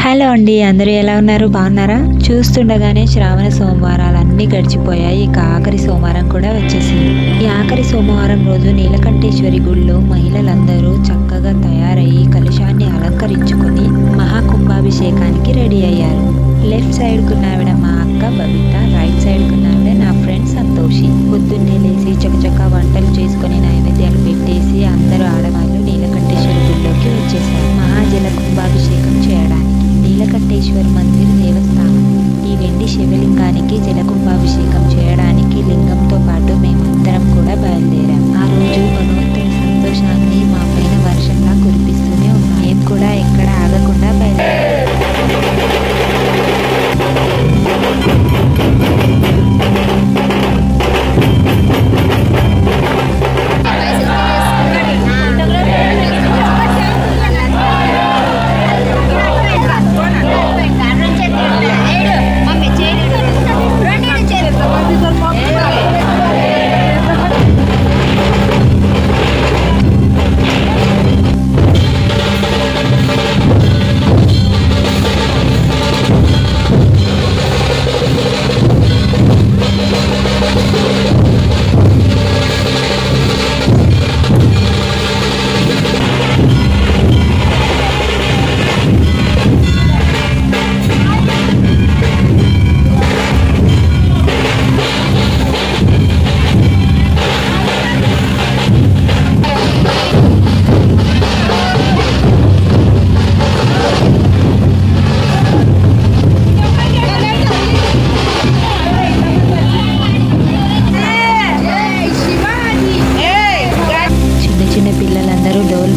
Hello అండి, అందరూ ఎలా ఉన్నారు? బాగున్నారా? చూస్తుండగానే శ్రావణ సోమవారాలన్నీ గడిచిపోయాయి. ఇక ఆఖరి సోమవారం కూడా వచ్చేసింది. ఈ ఆఖరి సోమవారం రోజు నీలకంఠేశ్వరి గుడిలో మహిళలందరూ చక్కగా తయారయ్యి కలశాన్ని అలంకరించుకొని మహాకుంభాభిషేకానికి రెడీ అయ్యారు. లెఫ్ట్ సైడ్ కున్నావిడ మా అక్క బబిత, రైట్ సైడ్ కున్నావిడ నా ఫ్రెండ్ సంతోషి. పొద్దున్నే లేచి చకచక వంటలు చేసుకుని నైవేద్యాలు పెట్టేసి అందరూ ఆడవాళ్ళు నీలకంఠేశ్వరి గుడిలోకి వచ్చేసారు మహాజల కుంభాభిషేకం చేయడానికి. నీలకంఠేశ్వర మందిర్ దేవస్థానం. ఈ వెండి శివలింగానికి జలకుంభాభిషేకం చేయడానికి లింగంతో పాటు మేమందరం కూడా బయలుదేరాం. ఆ రోజు భగవంతుని సంతోషాన్ని మా పైన వర్షంలా కురిపిస్తూనే ఉన్నాం. మేము కూడా ఎక్కడ ఆగకుండా బయలుదేరాం.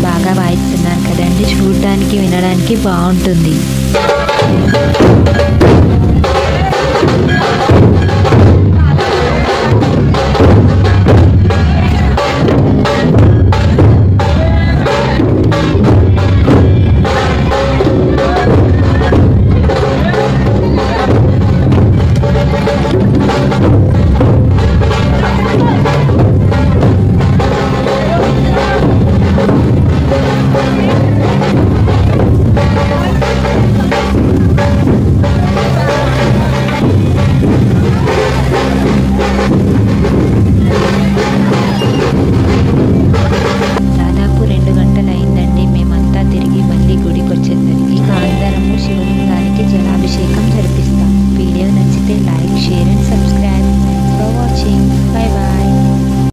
బాగా వాయిస్తున్నారు కదండి, చూడడానికి వినడానికి బాగుంటుంది.